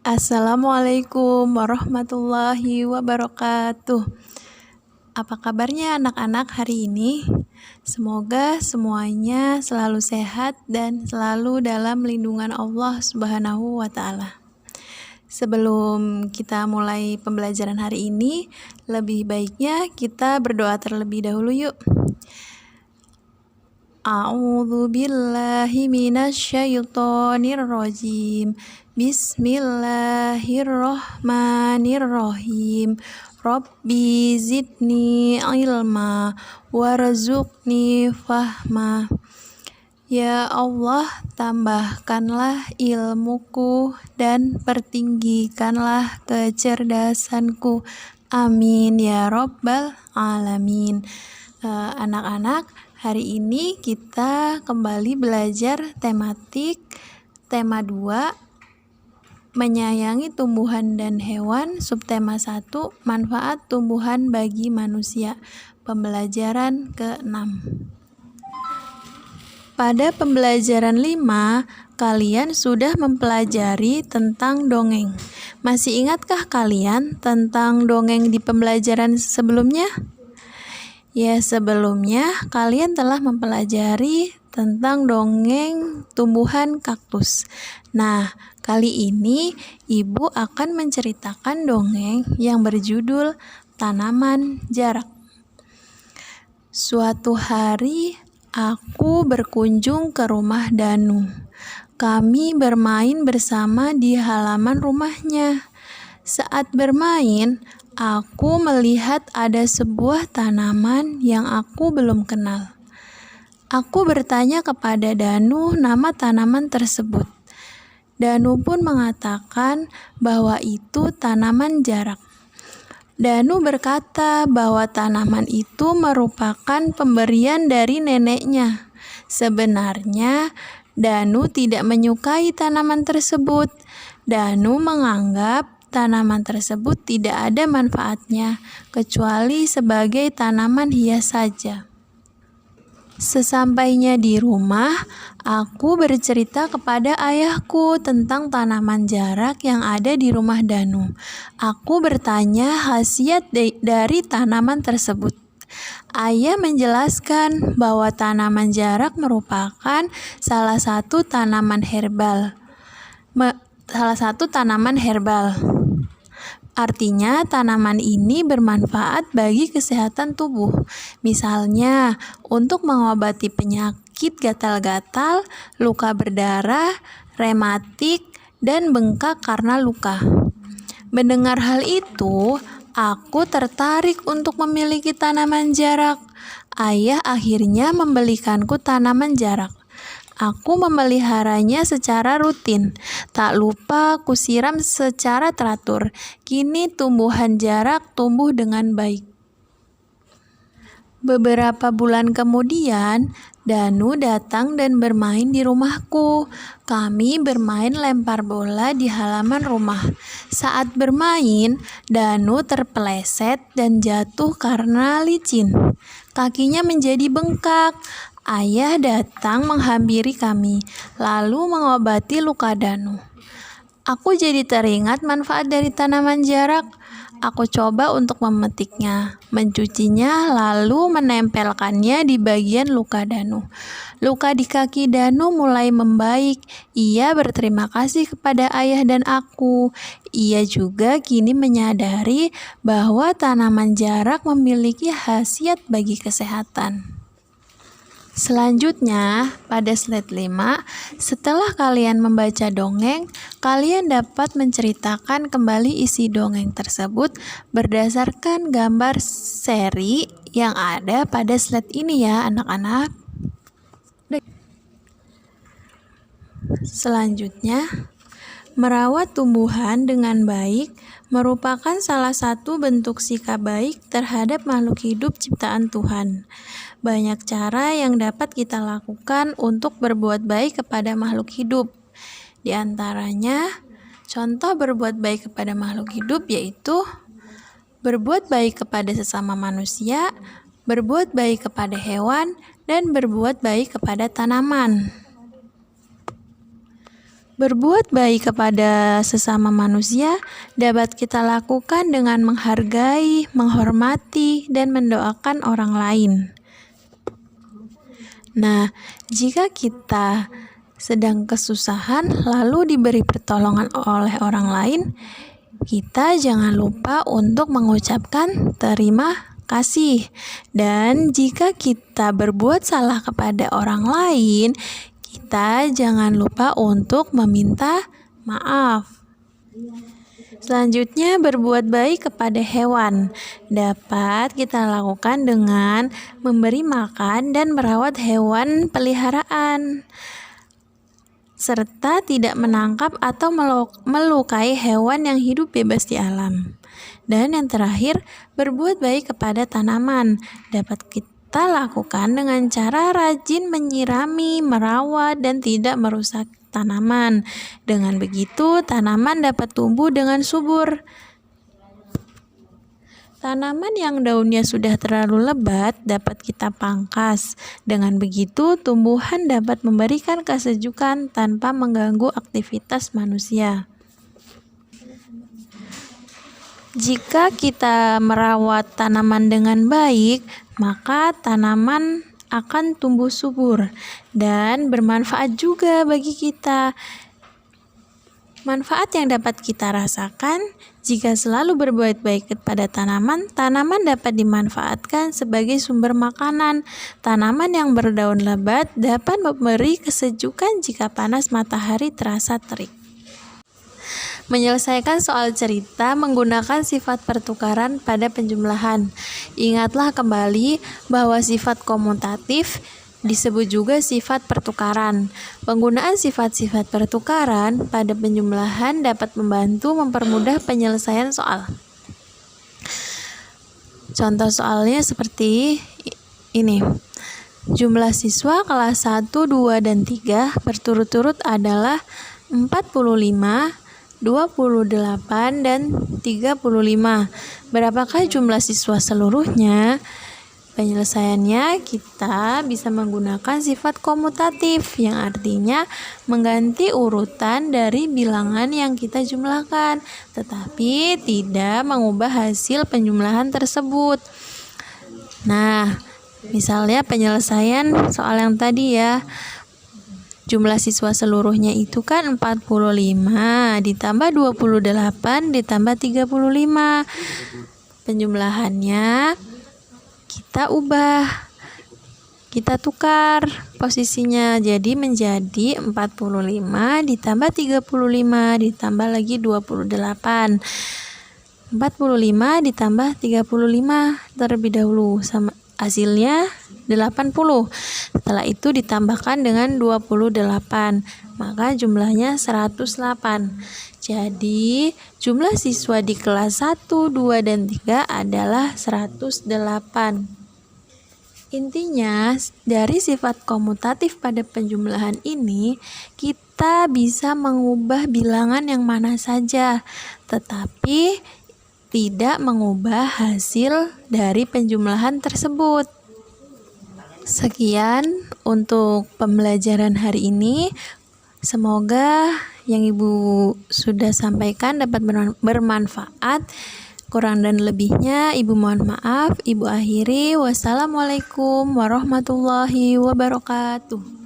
Assalamualaikum warahmatullahi wabarakatuh. Apa kabarnya anak-anak hari ini? Semoga semuanya selalu sehat dan selalu dalam lindungan Allah Subhanahu wa Ta'ala. Sebelum kita mulai pembelajaran hari ini, lebih baiknya kita berdoa terlebih dahulu yuk. A'udzu billahi minasyaitonir rajim. Bismillahirrahmanirrahim. Rabbi zidni ilma warzuqni fahma. Ya Allah, tambahkanlah ilmuku dan pertinggikanlah kecerdasanku. Amin ya rabbal alamin. Anak-anak, hari ini kita kembali belajar tematik tema 2, menyayangi tumbuhan dan hewan, subtema 1, manfaat tumbuhan bagi manusia, pembelajaran ke-6. Pada pembelajaran 5, kalian sudah mempelajari tentang dongeng. Masih ingatkah kalian tentang dongeng di pembelajaran sebelumnya? Ya, sebelumnya kalian telah mempelajari tentang dongeng tumbuhan kaktus. Nah, kali ini Ibu akan menceritakan dongeng yang berjudul Tanaman Jarak. Suatu hari aku berkunjung ke rumah Danu. Kami bermain bersama di halaman rumahnya. Saat bermain, aku melihat ada sebuah tanaman yang aku belum kenal. Aku bertanya kepada Danu nama tanaman tersebut. Danu pun mengatakan bahwa itu tanaman jarak. Danu berkata bahwa tanaman itu merupakan pemberian dari neneknya. Sebenarnya, Danu tidak menyukai tanaman tersebut. Danu menganggap tanaman tersebut tidak ada manfaatnya, kecuali sebagai tanaman hias saja. Sesampainya di rumah, aku bercerita kepada ayahku tentang tanaman jarak yang ada di rumah Danu. Aku bertanya khasiat dari tanaman tersebut. Ayah menjelaskan bahwa tanaman jarak merupakan salah satu tanaman herbal. Artinya, tanaman ini bermanfaat bagi kesehatan tubuh. Misalnya, untuk mengobati penyakit gatal-gatal, luka berdarah, rematik, dan bengkak karena luka. Mendengar hal itu, aku tertarik untuk memiliki tanaman jarak. Ayah akhirnya membelikanku tanaman jarak. Aku memeliharanya secara rutin. Tak lupa kusiram secara teratur. Kini tumbuhan jarak tumbuh dengan baik. Beberapa bulan kemudian, Danu datang dan bermain di rumahku. Kami bermain lempar bola di halaman rumah. Saat bermain, Danu terpeleset dan jatuh karena licin. Kakinya menjadi bengkak. Ayah datang menghampiri kami, lalu mengobati luka Danu. Aku jadi teringat manfaat dari tanaman jarak. Aku coba untuk memetiknya, mencucinya, lalu menempelkannya di bagian luka Danu. Luka di kaki Danu mulai membaik. Ia berterima kasih kepada ayah dan aku. Ia juga kini menyadari bahwa tanaman jarak memiliki khasiat bagi kesehatan. Selanjutnya, pada slide 5, setelah kalian membaca dongeng, kalian dapat menceritakan kembali isi dongeng tersebut berdasarkan gambar seri yang ada pada slide ini ya anak-anak. Selanjutnya, merawat tumbuhan dengan baik merupakan salah satu bentuk sikap baik terhadap makhluk hidup ciptaan Tuhan. Banyak cara yang dapat kita lakukan untuk berbuat baik kepada makhluk hidup. Di antaranya, contoh berbuat baik kepada makhluk hidup yaitu berbuat baik kepada sesama manusia, berbuat baik kepada hewan, dan berbuat baik kepada tanaman. Berbuat baik kepada sesama manusia dapat kita lakukan dengan menghargai, menghormati, dan mendoakan orang lain. Nah, jika kita sedang kesusahan lalu diberi pertolongan oleh orang lain, kita jangan lupa untuk mengucapkan terima kasih. Dan jika kita berbuat salah kepada orang lain, kita jangan lupa untuk meminta maaf. Selanjutnya, berbuat baik kepada hewan dapat kita lakukan dengan memberi makan dan merawat hewan peliharaan, serta tidak menangkap atau melukai hewan yang hidup bebas di alam. Dan yang terakhir, berbuat baik kepada tanaman dapat kita lakukan dengan cara rajin menyirami, merawat, dan tidak merusak tanaman. Dengan begitu, tanaman dapat tumbuh dengan subur. Tanaman yang daunnya sudah terlalu lebat dapat kita pangkas. Dengan begitu, tumbuhan dapat memberikan kesejukan tanpa mengganggu aktivitas manusia. Jika kita merawat tanaman dengan baik, maka tanaman akan tumbuh subur dan bermanfaat juga bagi kita. Manfaat yang dapat kita rasakan jika selalu berbuat baik kepada tanaman, tanaman dapat dimanfaatkan sebagai sumber makanan. Tanaman yang berdaun lebat dapat memberi kesejukan jika panas matahari terasa terik. Menyelesaikan soal cerita menggunakan sifat pertukaran pada penjumlahan. Ingatlah kembali bahwa sifat komutatif disebut juga sifat pertukaran. Penggunaan sifat-sifat pertukaran pada penjumlahan dapat membantu mempermudah penyelesaian soal. Contoh soalnya seperti ini. Jumlah siswa kelas 1, 2, dan 3 berturut-turut adalah 45, 28, dan 35. Berapakah jumlah siswa seluruhnya? Penyelesaiannya kita bisa menggunakan sifat komutatif yang artinya mengganti urutan dari bilangan yang kita jumlahkan, tetapi tidak mengubah hasil penjumlahan tersebut. Nah, misalnya penyelesaian soal yang tadi ya. Jumlah siswa seluruhnya itu kan 45 ditambah 28 ditambah 35. Penjumlahannya kita ubah, kita tukar posisinya jadi menjadi 45 ditambah 35 ditambah lagi 28. 45 ditambah 35 terlebih dahulu, sama hasilnya 80. Setelah itu ditambahkan dengan 28, maka jumlahnya 108. Jadi jumlah siswa di kelas 1, 2, dan 3 adalah 108. Intinya, dari sifat komutatif pada penjumlahan ini, kita bisa mengubah bilangan yang mana saja, tetapi tidak mengubah hasil dari penjumlahan tersebut. Sekian untuk pembelajaran hari ini. Semoga yang Ibu sudah sampaikan dapat bermanfaat. Kurang dan lebihnya Ibu mohon maaf. Ibu akhiri. Wassalamualaikum warahmatullahi wabarakatuh.